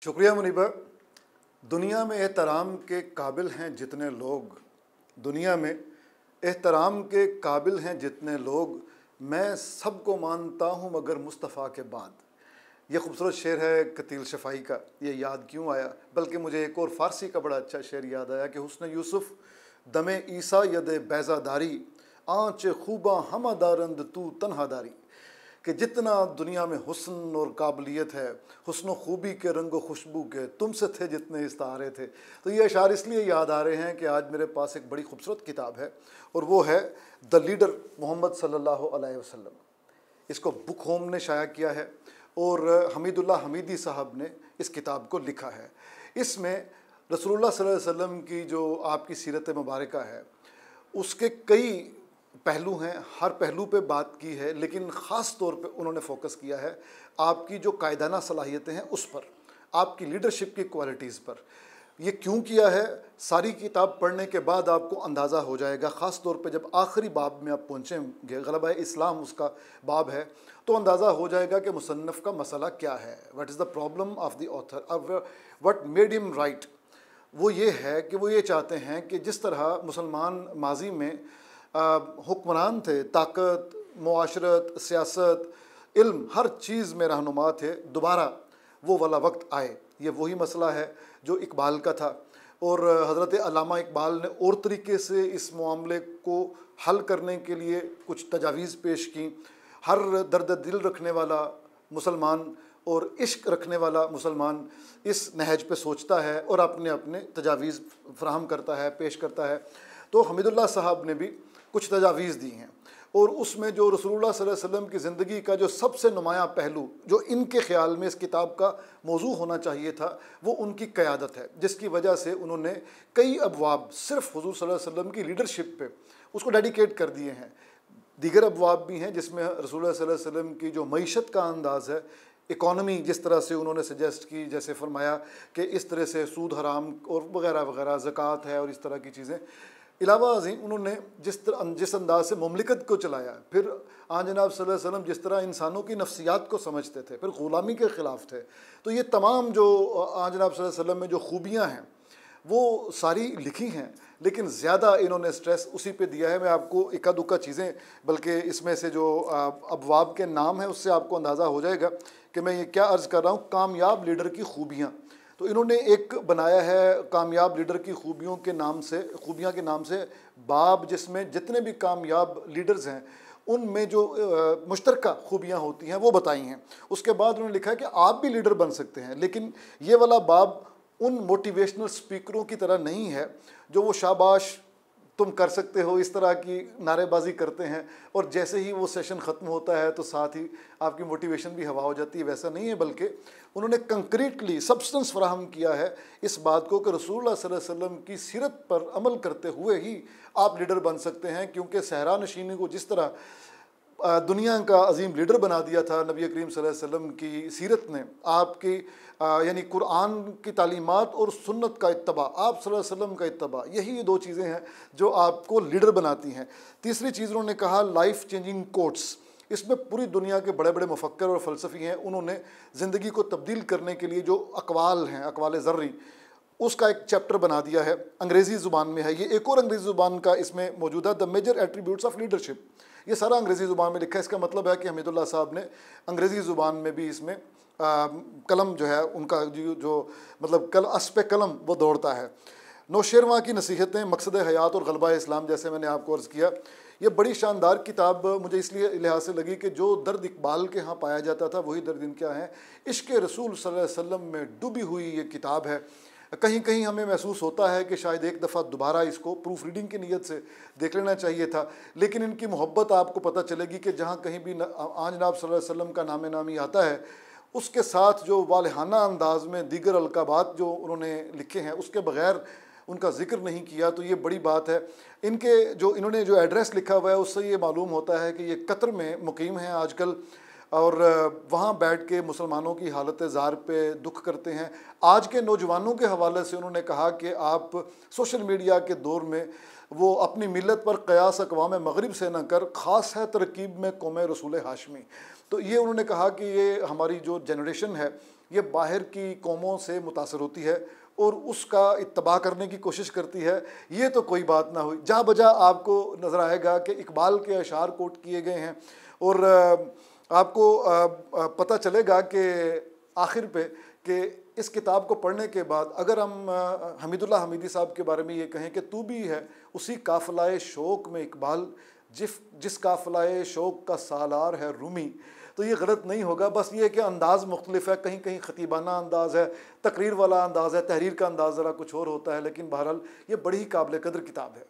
शुक्रिया मुनीबा। दुनिया में एहतराम के काबिल हैं जितने लोग, दुनिया में एहतराम के काबिल हैं जितने लोग, मैं सबको मानता हूँ मगर मुस्तफ़ा के बाद। ये खूबसूरत शेर है कतील शफ़ाई का। ये याद क्यों आया, बल्कि मुझे एक और फ़ारसी का बड़ा अच्छा शेर याद आया कि हुस्न यूसुफ़ दमे ईसा यद बैज़ादारी, आँच खूबा हमादारंद तू तन्हादारी। कि जितना दुनिया में हुस्न और काबिलियत है, हुस्न खूबी के रंग व खुशबू के तुमसे थे जितने इस्तारे थे। तो ये अशार इसलिए याद आ रहे हैं कि आज मेरे पास एक बड़ी खूबसूरत किताब है और वो है द लीडर मोहम्मद सल्लल्लाहु अलैहि वसल्लम। इसको बुक होम ने शाया किया है और हमीदुल्लाह हमीदी साहब ने इस किताब को लिखा है। इसमें रसूलुल्लाह सल्लल्लाहु अलैहि वसल्लम की जो आपकी सीरत मुबारका है उसके कई पहलू हैं, हर पहलू पे बात की है, लेकिन ख़ास तौर पे उन्होंने फोकस किया है आपकी जो कायदाना सलाहियतें हैं उस पर, आपकी लीडरशिप की क्वालिटीज़ पर। ये क्यों किया है, सारी किताब पढ़ने के बाद आपको अंदाज़ा हो जाएगा। ख़ास तौर पे जब आखिरी बाब में आप पहुँचेंगे, ग़लबा इस्लाम उसका बाब है, तो अंदाज़ा हो जाएगा कि मुसन्नफ़ का मसला क्या है, what is the problem of the author, what made him right. वो ये है कि वो ये चाहते हैं कि जिस तरह मुसलमान माजी में हुक्मरान थे, ताकत, मुआशरत, सियासत, इल्म, हर चीज़ में रहनुमा थे, दोबारा वो वाला वक्त आए। ये वही मसला है जो इकबाल का था और हज़रत अल्लामा इकबाल ने और तरीके से इस मामले को हल करने के लिए कुछ तजावीज़ पेश की। हर दर्द दिल रखने वाला मुसलमान और इश्क रखने वाला मुसलमान इस नहज पे सोचता है और अपने अपने तजावीज़ फ़राहम करता है, पेश करता है। तो हमीदुल्लाह साहब ने भी कुछ तजावीज़ दी हैं और उसमें जो रसूलुल्लाह सल्लल्लाहु अलैहि वसल्लम की ज़िंदगी का जो सबसे नुमायाँ पहलू जो इनके ख़्याल में इस किताब का मौजू होना चाहिए था, वो उनकी क़यादत है, जिसकी वजह से उन्होंने कई अबवाब सिर्फ़ हुज़ूर सल्लल्लाहु अलैहि वसल्लम की लीडरशिप पे उसको डेडिकेट कर दिए हैं। दीगर अबवाब भी हैं जिसमें रसूलुल्लाह सल्लल्लाहु अलैहि वसल्लम की जो मईशत का अंदाज़ है, इकॉनमी जिस तरह से उन्होंने सजेस्ट की, जैसे फरमाया कि इस तरह से सूद हराम और वगैरह वगैरह, ज़कात है और इस तरह की चीज़ें। इलावा अज़ीम उन्होंने जिस अंदाज से मुमलिकत को चलाया, फिर आन जनाब सल्लल्लाहु अलैहि वसल्लम जिस तरह इंसानों की नफ्सियात को समझते थे, फिर ग़ुलामी के ख़िलाफ़ थे। तो ये तमाम जो आन जनाब सल्लल्लाहु अलैहि वसल्लम में जो खूबियाँ हैं वो सारी लिखी हैं, लेकिन ज़्यादा इन्होंने स्ट्रेस उसी पे दिया है। मैं आपको इक्का दुक्का चीज़ें, बल्कि इसमें से जो अबवाब के नाम हैं उससे आपको अंदाज़ा हो जाएगा कि मैं ये क्या अर्ज़ कर रहा हूँ। कामयाब लीडर की खूबियाँ, तो इन्होंने एक बनाया है कामयाब लीडर की खूबियों के नाम से, खूबियाँ के नाम से बाब, जिसमें जितने भी कामयाब लीडर्स हैं उनमें जो मुश्तरका खूबियाँ होती हैं वो बताई हैं। उसके बाद उन्होंने लिखा है कि आप भी लीडर बन सकते हैं, लेकिन ये वाला बाब उन मोटिवेशनल स्पीकरों की तरह नहीं है जो वो शाबाश तुम कर सकते हो इस तरह की नारेबाजी करते हैं और जैसे ही वो सेशन ख़त्म होता है तो साथ ही आपकी मोटिवेशन भी हवा हो जाती है। वैसा नहीं है, बल्कि उन्होंने कंक्रीटली सब्सटेंस फराहम किया है इस बात को कि रसूलुल्लाह सल्लल्लाहु अलैहि वसल्लम की सीरत पर अमल करते हुए ही आप लीडर बन सकते हैं। क्योंकि सहरा नशीनी को जिस तरह दुनिया का अजीम लीडर बना दिया था नबी करीम सल्लल्लाहु अलैहि वसल्लम की सीरत ने, आपकी यानी कुरान की तालीमात और सुन्नत का इत्तबा, आप सल्लल्लाहु अलैहि वसल्लम का इत्तबा, यही दो चीज़ें हैं जो आपको लीडर बनाती हैं। तीसरी चीज़ उन्होंने कहा लाइफ चेंजिंग कोट्स। इसमें पूरी दुनिया के बड़े बड़े मुफक्कर और फ़लसफ़ी हैं, उन्होंने ज़िंदगी को तब्दील करने के लिए जो अक़वाल हैं, अक़वाल ज़र्री, उसका एक चैप्टर बना दिया है, अंग्रेज़ी ज़ुबान में है। ये एक और अंग्रेज़ी ज़ुबान का इसमें मौजूद है, the major attributes of leadership. ये सारा अंग्रेज़ी ज़ुबान में लिखा है। इसका मतलब है कि हमीदुल्लाह साहब ने अंग्रेज़ी ज़ुबान में भी इसमें कलम जो है उनका जो मतलब अस पे कलम वो दौड़ता है। नौशेरवां की नसीहतें, मकसद हयात और ग़लबा इस्लाम, जैसे मैंने आपको अर्ज़ किया, ये बड़ी शानदार किताब मुझे इसलिए लिहाज से लगी कि जो दर्द इकबाल के यहाँ पाया जाता था वही दर्द इनके यहाँ है। इश्क़ रसूल सल्लल्लाहु अलैहि वसल्लम में डूबी हुई ये किताब है। कहीं कहीं हमें महसूस होता है कि शायद एक दफ़ा दोबारा इसको प्रूफ रीडिंग की नीयत से देख लेना चाहिए था, लेकिन इनकी मोहब्बत आपको पता चलेगी कि जहाँ कहीं भी आन जनाब सल्लल्लाहु अलैहि वसल्लम का नाम नामी आता है, उसके साथ जो वालहाना अंदाज में दीगर अलकाबात जो उन्होंने लिखे हैं उसके बग़ैर उनका ज़िक्र नहीं किया, तो ये बड़ी बात है। इनके जो इन्होंने जो एड्रेस लिखा हुआ है उससे ये मालूम होता है कि ये कतर में मुकीम हैं आजकल और वहाँ बैठ के मुसलमानों की हालत ज़ार पे दुख करते हैं। आज के नौजवानों के हवाले से उन्होंने कहा कि आप सोशल मीडिया के दौर में वो अपनी मिलत पर क़यास अक़वाम मग़रिब से न कर, ख़ास है तरकीब में कौम रसूल हाशमी। तो ये उन्होंने कहा कि ये हमारी जो जनरेशन है ये बाहर की कौमों से मुतासर होती है और उसका इत्तबा करने की कोशिश करती है, ये तो कोई बात ना हुई। जहाँ बजा आपको नज़र आएगा कि इकबाल के अशार कोट किए गए हैं और आपको पता चलेगा कि आखिर पे कि इस किताब को पढ़ने के बाद अगर हम हमीदुल्लाह हमीदी साहब के बारे में ये कहें कि तू भी है उसी काफ़िलाए शौक़ में इकबाल जिस काफ़िलाए शौक़ का सालार है रूमी, तो ये गलत नहीं होगा। बस ये कि अंदाज़ मुख्तलिफ है, कहीं कहीं ख़तीबाना अंदाज़ है, तकरीर वाला अंदाज़ है, तहरीर का अंदाज़ ज़रा कुछ और होता है, लेकिन बहरहाल ये बड़ी ही काबिल कदर किताब है।